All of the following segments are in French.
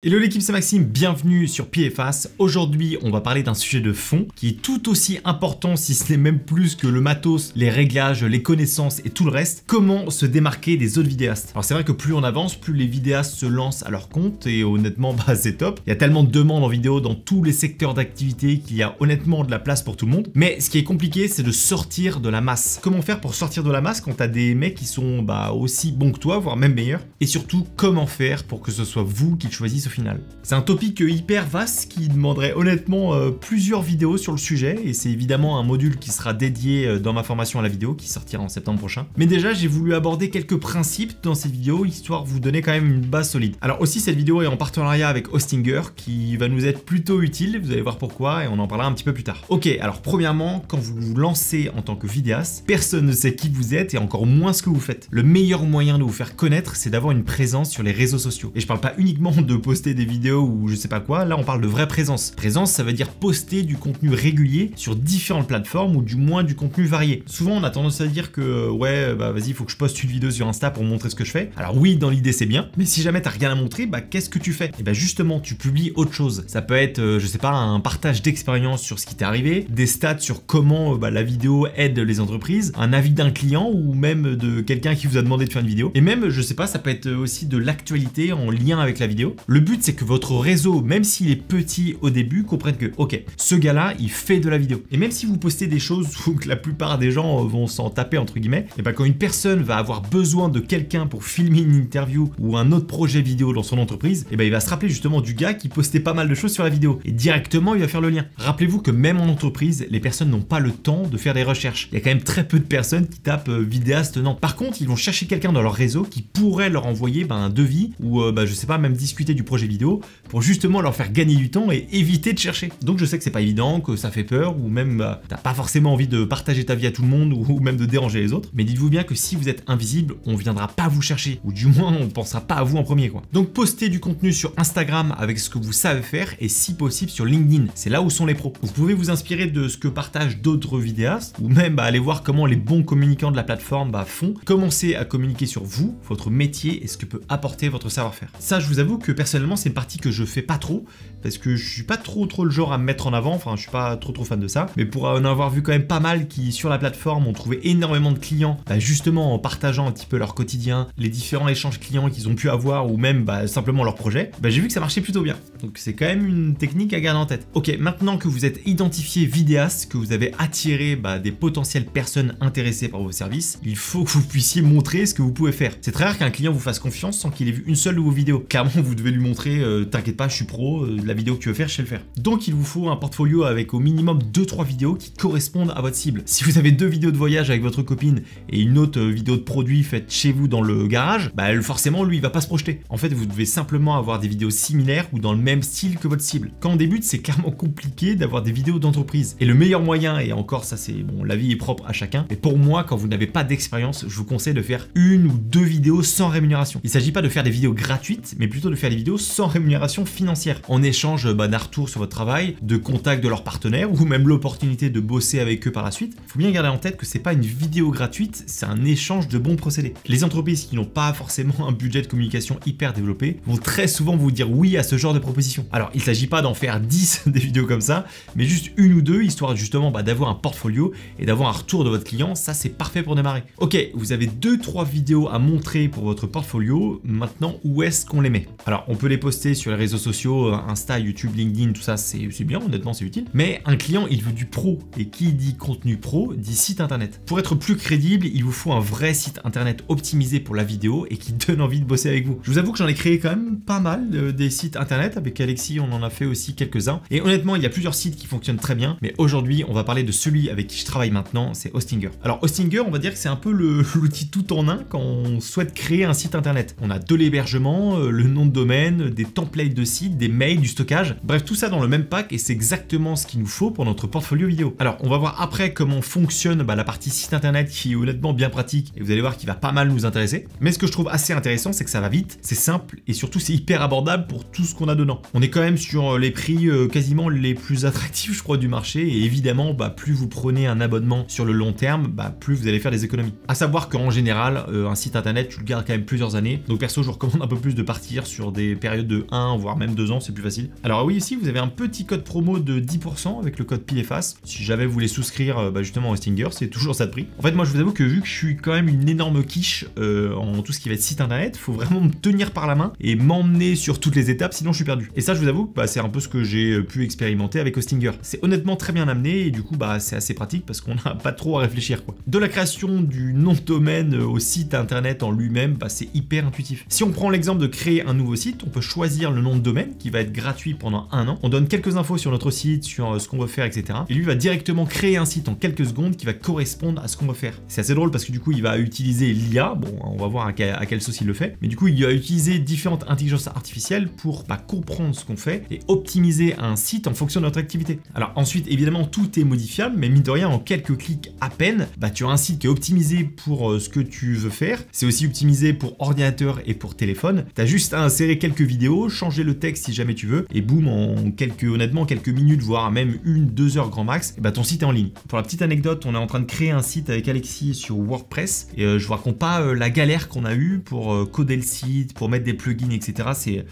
Hello l'équipe, c'est Maxime, bienvenue sur PFAS. Aujourd'hui, on va parler d'un sujet de fond qui est tout aussi important, si ce n'est même plus que le matos, les réglages, les connaissances et tout le reste. Comment se démarquer des autres vidéastes? Alors c'est vrai que plus on avance, plus les vidéastes se lancent à leur compte et honnêtement, c'est top. Il y a tellement de demandes en vidéo dans tous les secteurs d'activité qu'il y a honnêtement de la place pour tout le monde. Mais ce qui est compliqué, c'est de sortir de la masse. Comment faire pour sortir de la masse quand t'as des mecs qui sont aussi bons que toi, voire même meilleurs? Et surtout, comment faire pour que ce soit vous qui le choisissez au final. C'est un topic hyper vaste qui demanderait honnêtement plusieurs vidéos sur le sujet et c'est évidemment un module qui sera dédié dans ma formation à la vidéo qui sortira en septembre prochain. Mais déjà j'ai voulu aborder quelques principes dans cette vidéo histoire de vous donner quand même une base solide. Alors aussi cette vidéo est en partenariat avec Hostinger qui va nous être plutôt utile, vous allez voir pourquoi et on en parlera un petit peu plus tard. Ok, alors premièrement, quand vous vous lancez en tant que vidéaste, personne ne sait qui vous êtes et encore moins ce que vous faites. Le meilleur moyen de vous faire connaître, c'est d'avoir une présence sur les réseaux sociaux. Et je parle pas uniquement de poster des vidéos ou je sais pas quoi, là on parle de vraie présence. Présence, ça veut dire poster du contenu régulier sur différentes plateformes ou du moins du contenu varié. Souvent on a tendance à dire que vas-y, faut que je poste une vidéo sur Insta pour montrer ce que je fais. Alors oui, dans l'idée c'est bien, mais si jamais t'as rien à montrer, qu'est-ce que tu fais? Et justement, tu publies autre chose. Ça peut être, je sais pas, un partage d'expérience sur ce qui t'est arrivé, des stats sur comment la vidéo aide les entreprises, un avis d'un client ou même de quelqu'un qui vous a demandé de faire une vidéo. Et même, je sais pas, ça peut être aussi de l'actualité en lien avec la vidéo. Le but c'est que votre réseau, même s'il est petit au début, comprenne que, ok, ce gars-là, il fait de la vidéo. Et même si vous postez des choses où que la plupart des gens vont s'en taper, entre guillemets, quand une personne va avoir besoin de quelqu'un pour filmer une interview ou un autre projet vidéo dans son entreprise, il va se rappeler justement du gars qui postait pas mal de choses sur la vidéo. Et directement, il va faire le lien. Rappelez-vous que même en entreprise, les personnes n'ont pas le temps de faire des recherches. Il y a quand même très peu de personnes qui tapent vidéaste Nantes. Par contre, ils vont chercher quelqu'un dans leur réseau qui pourrait leur envoyer un devis ou, je sais pas, même discuter du projet vidéo pour justement leur faire gagner du temps et éviter de chercher. Donc je sais que c'est pas évident, que ça fait peur ou même t'as pas forcément envie de partager ta vie à tout le monde ou même de déranger les autres, mais dites-vous bien que si vous êtes invisible, on viendra pas vous chercher ou du moins on pensera pas à vous en premier quoi. Donc postez du contenu sur Instagram avec ce que vous savez faire et si possible sur LinkedIn, c'est là où sont les pros. Vous pouvez vous inspirer de ce que partagent d'autres vidéastes ou même aller voir comment les bons communicants de la plateforme font. Commencez à communiquer sur vous, votre métier et ce que peut apporter votre savoir-faire. Ça, je vous avoue que personnellement c'est une partie que je fais pas trop parce que je suis pas trop le genre à me mettre en avant, enfin je suis pas trop fan de ça, mais pour en avoir vu quand même pas mal qui sur la plateforme ont trouvé énormément de clients justement en partageant un petit peu leur quotidien, les différents échanges clients qu'ils ont pu avoir ou même simplement leur projet, j'ai vu que ça marchait plutôt bien. Donc c'est quand même une technique à garder en tête. Ok, maintenant que vous êtes identifié vidéaste, que vous avez attiré des potentielles personnes intéressées par vos services, il faut que vous puissiez montrer ce que vous pouvez faire. C'est très rare qu'un client vous fasse confiance sans qu'il ait vu une seule de vos vidéos. Clairement, vous devez lui montrer t'inquiète pas, je suis pro, la vidéo que tu veux faire, je sais le faire. Donc il vous faut un portfolio avec au minimum 2-3 vidéos qui correspondent à votre cible. Si vous avez 2 vidéos de voyage avec votre copine et une autre vidéo de produit faite chez vous dans le garage, forcément lui il va pas se projeter. En fait vous devez simplement avoir des vidéos similaires ou dans le même style que votre cible. Quand on débute c'est clairement compliqué d'avoir des vidéos d'entreprise. Et le meilleur moyen, et encore ça c'est bon, la vie est propre à chacun, mais pour moi quand vous n'avez pas d'expérience, je vous conseille de faire 1 ou 2 vidéos sans rémunération. Il s'agit pas de faire des vidéos gratuites, mais plutôt de faire des vidéos sans rémunération financière, en échange d'un retour sur votre travail, de contact de leurs partenaires ou même l'opportunité de bosser avec eux par la suite. Faut bien garder en tête que c'est pas une vidéo gratuite, c'est un échange de bons procédés. Les entreprises qui n'ont pas forcément un budget de communication hyper développé vont très souvent vous dire oui à ce genre de proposition. Alors il s'agit pas d'en faire 10 des vidéos comme ça, mais juste 1 ou 2 histoire justement d'avoir un portfolio et d'avoir un retour de votre client, ça c'est parfait pour démarrer. Ok, vous avez 2-3 vidéos à montrer pour votre portfolio, maintenant où est-ce qu'on les met? Alors on peut les poster sur les réseaux sociaux, Insta, YouTube, LinkedIn, tout ça c'est bien, honnêtement c'est utile, mais un client il veut du pro, et qui dit contenu pro dit site internet. Pour être plus crédible, il vous faut un vrai site internet optimisé pour la vidéo et qui donne envie de bosser avec vous. Je vous avoue que j'en ai créé quand même pas mal des sites internet, avec Alexis on en a fait aussi quelques-uns, et honnêtement il y a plusieurs sites qui fonctionnent très bien, mais aujourd'hui on va parler de celui avec qui je travaille maintenant, c'est Hostinger. Alors Hostinger on va dire que c'est un peu l'outil tout en un quand on souhaite créer un site internet. On a de l'hébergement, le nom de domaine, des templates de site, des mails, du stockage, bref tout ça dans le même pack et c'est exactement ce qu'il nous faut pour notre portfolio vidéo. Alors on va voir après comment fonctionne la partie site internet qui est honnêtement bien pratique et vous allez voir qu'il va pas mal nous intéresser, mais ce que je trouve assez intéressant c'est que ça va vite, c'est simple et surtout c'est hyper abordable pour tout ce qu'on a dedans. On est quand même sur les prix quasiment les plus attractifs je crois du marché et évidemment plus vous prenez un abonnement sur le long terme, plus vous allez faire des économies. À savoir qu'en général un site internet tu le gardes quand même plusieurs années, donc perso je vous recommande un peu plus de partir sur des période de 1 voire même 2 ans, c'est plus facile. Alors oui, ici vous avez un petit code promo de 10% avec le code Pile et Face. Si jamais vous voulez souscrire justement au Hostinger, c'est toujours ça de prix. En fait, moi je vous avoue que vu que je suis quand même une énorme quiche en tout ce qui va être site internet, faut vraiment me tenir par la main et m'emmener sur toutes les étapes, sinon je suis perdu. Et ça, je vous avoue que c'est un peu ce que j'ai pu expérimenter avec Hostinger. C'est honnêtement très bien amené et du coup c'est assez pratique parce qu'on n'a pas trop à réfléchir quoi. De la création du nom de domaine au site internet en lui-même, c'est hyper intuitif. Si on prend l'exemple de créer un nouveau site, on peut choisir le nom de domaine qui va être gratuit pendant 1 an. On donne quelques infos sur notre site, sur ce qu'on veut faire, etc. Et lui va directement créer un site en quelques secondes qui va correspondre à ce qu'on veut faire. C'est assez drôle parce que du coup il va utiliser l'IA, bon on va voir à quelle sauce il le fait, mais du coup il va utiliser différentes intelligences artificielles pour comprendre ce qu'on fait et optimiser un site en fonction de notre activité. Alors ensuite évidemment tout est modifiable, mais mine de rien en quelques clics à peine, tu as un site qui est optimisé pour ce que tu veux faire. C'est aussi optimisé pour ordinateur et pour téléphone. Tu as juste à insérer quelques vidéos, changer le texte si jamais tu veux, et boum, honnêtement quelques minutes, voire même 1-2 heures grand max, et ton site est en ligne. Pour la petite anecdote, on est en train de créer un site avec Alexis sur WordPress, et je vous raconte pas la galère qu'on a eue pour coder le site, pour mettre des plugins, etc.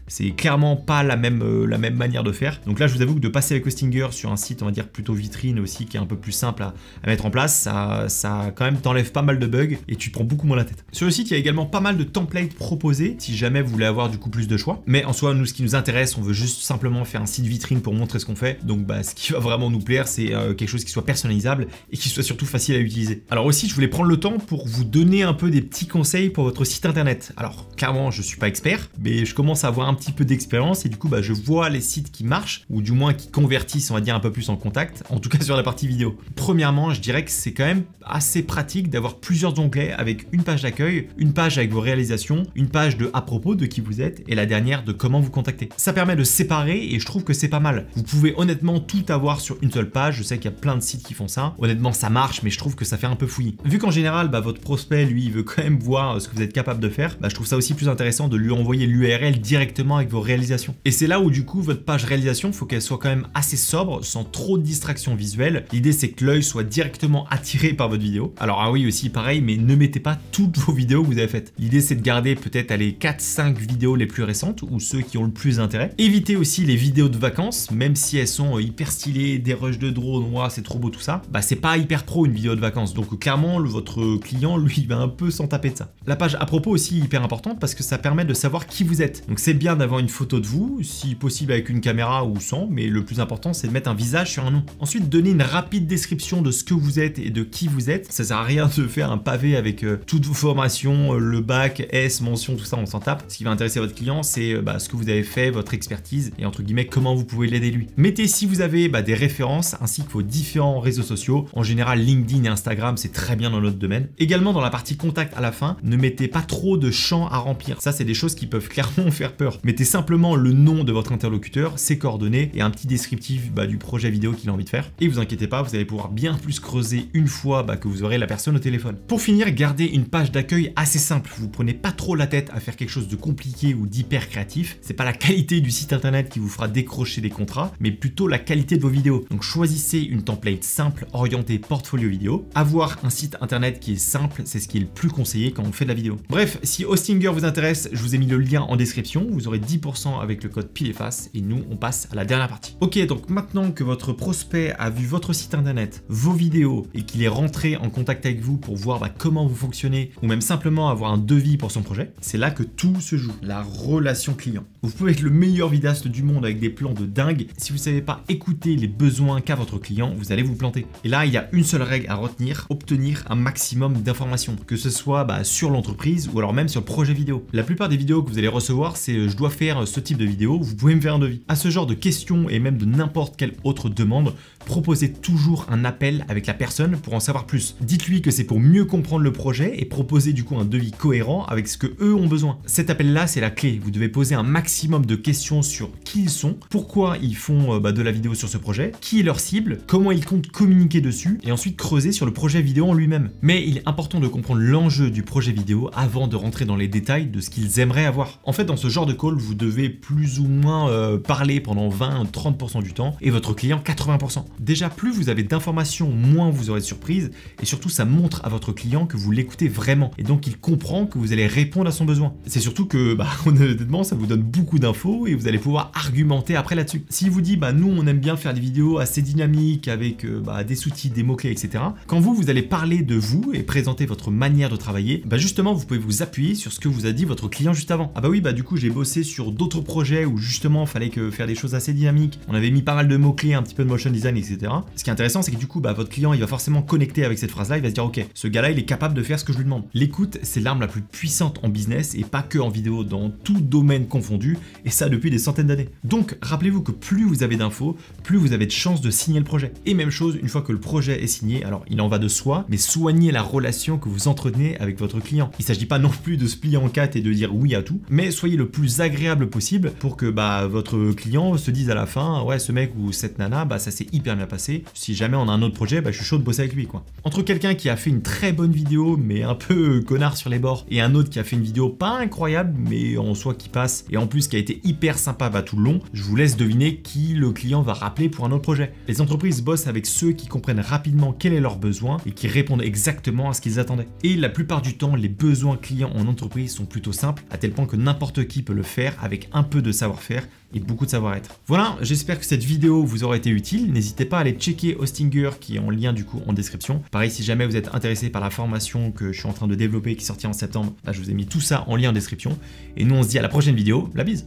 C'est clairement pas la même manière de faire. Donc là, je vous avoue que de passer avec Hostinger sur un site, on va dire plutôt vitrine aussi, qui est un peu plus simple à mettre en place, ça quand même t'enlève pas mal de bugs et tu te prends beaucoup moins la tête. Sur le site, il y a également pas mal de templates proposés si jamais vous voulez avoir du coup plus de choix. Mais en soi, nous, ce qui nous intéresse, on veut juste simplement faire un site vitrine pour montrer ce qu'on fait. Donc ce qui va vraiment nous plaire, c'est quelque chose qui soit personnalisable et qui soit surtout facile à utiliser. Alors aussi, je voulais prendre le temps pour vous donner un peu des petits conseils pour votre site internet. Alors clairement, je suis pas expert, mais je commence à avoir un petit peu d'expérience et du coup je vois les sites qui marchent ou du moins qui convertissent, on va dire, un peu plus en contact, en tout cas sur la partie vidéo. Premièrement, je dirais que c'est quand même assez pratique d'avoir plusieurs onglets avec une page d'accueil, une page avec vos réalisations, une page de à propos de qui vous êtes et la dernière de comment vous contacter. Ça permet de séparer et je trouve que c'est pas mal. Vous pouvez honnêtement tout avoir sur une seule page. Je sais qu'il y a plein de sites qui font ça. Honnêtement, ça marche, mais je trouve que ça fait un peu fouillis. Vu qu'en général, votre prospect, lui, il veut quand même voir ce que vous êtes capable de faire, je trouve ça aussi plus intéressant de lui envoyer l'URL directement avec vos réalisations. Et c'est là où du coup votre page réalisation, faut qu'elle soit quand même assez sobre, sans trop de distractions visuelles. L'idée c'est que l'œil soit directement attiré par votre vidéo. Alors oui aussi pareil, mais ne mettez pas toutes vos vidéos que vous avez faites. L'idée c'est de garder peut-être les 4-5 vidéos les plus récentes ou ceux qui ont le plus d'intérêt. Évitez aussi les vidéos de vacances, même si elles sont hyper stylées, des rushs de drone, c'est trop beau tout ça. C'est pas hyper pro une vidéo de vacances, donc clairement votre client lui il va un peu s'en taper de ça. La page à propos aussi hyper importante parce que ça permet de savoir qui vous êtes. Donc c'est bien d'avoir une photo de vous, si possible avec une caméra ou sans, mais le plus important c'est de mettre un visage sur un nom. Ensuite, donner une rapide description de ce que vous êtes et de qui vous êtes. Ça sert à rien de faire un pavé avec toutes vos formations, le bac, S, mention, tout ça, on s'en tape. Ce qui va intéresser votre client, c'est ce que vous avez fait, votre expertise et entre guillemets comment vous pouvez l'aider lui. Mettez si vous avez des références ainsi que vos différents réseaux sociaux. En général, LinkedIn et Instagram, c'est très bien dans notre domaine. Également dans la partie contact à la fin, ne mettez pas trop de champs à remplir. Ça, c'est des choses qui peuvent clairement faire peur. Mettez simplement le nom de votre interlocuteur, ses coordonnées et un petit descriptif du projet vidéo qu'il a envie de faire. Et vous inquiétez pas, vous allez pouvoir bien plus creuser une fois que vous aurez la personne au téléphone. Pour finir, gardez une page d'accueil assez simple. Vous prenez pas trop la tête à faire quelque chose de compliqué ou d'hyper créatif. C'est pas la qualité du site internet qui vous fera décrocher des contrats, mais plutôt la qualité de vos vidéos. Donc choisissez une template simple orientée portfolio vidéo. Avoir un site internet qui est simple, c'est ce qui est le plus conseillé quand on fait de la vidéo. Bref, si Hostinger vous intéresse, je vous ai mis le lien en description. Vous aurez 10% avec le code Pile et Face et nous on passe à la dernière partie. Ok, donc maintenant que votre prospect a vu votre site internet, vos vidéos et qu'il est rentré en contact avec vous pour voir comment vous fonctionnez ou même simplement avoir un devis pour son projet, c'est là que tout se joue, la relation client. Vous pouvez être le meilleur vidéaste du monde avec des plans de dingue, si vous ne savez pas écouter les besoins qu'a votre client, vous allez vous planter. Et là, il y a une seule règle à retenir, obtenir un maximum d'informations, que ce soit sur l'entreprise ou alors même sur le projet vidéo. La plupart des vidéos que vous allez recevoir, c'est je dois faire ce type de vidéo, vous pouvez me faire un devis. À ce genre de questions et même de n'importe quelle autre demande, proposez toujours un appel avec la personne pour en savoir plus. Dites-lui que c'est pour mieux comprendre le projet et proposez du coup un devis cohérent avec ce que eux ont besoin. Cet appel-là, c'est la clé. Vous devez poser un maximum de questions sur qui ils sont, pourquoi ils font de la vidéo sur ce projet, qui est leur cible, comment ils comptent communiquer dessus et ensuite creuser sur le projet vidéo en lui-même. Mais il est important de comprendre l'enjeu du projet vidéo avant de rentrer dans les détails de ce qu'ils aimeraient avoir. En fait, dans ce genre de call, vous devez plus ou moins parler pendant 20-30% du temps et votre client 80%. Déjà, plus vous avez d'informations, moins vous aurez de surprises et surtout ça montre à votre client que vous l'écoutez vraiment et donc il comprend que vous allez répondre à son besoin. C'est surtout que honnêtement ça vous donne beaucoup beaucoup d'infos et vous allez pouvoir argumenter après là-dessus. S'il vous dit, bah nous on aime bien faire des vidéos assez dynamiques avec des sous-titres, des mots-clés, etc. Quand vous allez parler de vous et présenter votre manière de travailler, bah justement vous pouvez vous appuyer sur ce que vous a dit votre client juste avant. Ah bah oui, bah du coup j'ai bossé sur d'autres projets où justement fallait faire des choses assez dynamiques. On avait mis pas mal de mots-clés, un petit peu de motion design, etc. Ce qui est intéressant, c'est que du coup, bah, votre client, il va forcément connecter avec cette phrase-là, il va se dire, ok, ce gars-là, il est capable de faire ce que je lui demande. L'écoute, c'est l'arme la plus puissante en business et pas que en vidéo, dans tout domaine confondu, et ça depuis des centaines d'années. Donc, rappelez-vous que plus vous avez d'infos, plus vous avez de chances de signer le projet. Et même chose, une fois que le projet est signé, alors il en va de soi, mais soignez la relation que vous entretenez avec votre client. Il s'agit pas non plus de se plier en quatre et de dire oui à tout, mais soyez le plus agréable possible pour que votre client se dise à la fin, ouais, ce mec ou cette nana, ça s'est hyper bien passé. Si jamais on a un autre projet, je suis chaud de bosser avec lui, quoi. Entre quelqu'un qui a fait une très bonne vidéo, mais un peu connard sur les bords, et un autre qui a fait une vidéo pas incroyable, mais en soi qui passe, et en plus qui a été hyper sympa tout le long, je vous laisse deviner qui le client va rappeler pour un autre projet. Les entreprises bossent avec ceux qui comprennent rapidement quel est leur besoin et qui répondent exactement à ce qu'ils attendaient. Et la plupart du temps, les besoins clients en entreprise sont plutôt simples, à tel point que n'importe qui peut le faire avec un peu de savoir-faire et beaucoup de savoir-être. Voilà, j'espère que cette vidéo vous aura été utile. N'hésitez pas à aller checker Hostinger qui est en lien du coup en description. Pareil, si jamais vous êtes intéressé par la formation que je suis en train de développer qui sortira en septembre, je vous ai mis tout ça en lien en description. Et nous on se dit à la prochaine vidéo, la bise!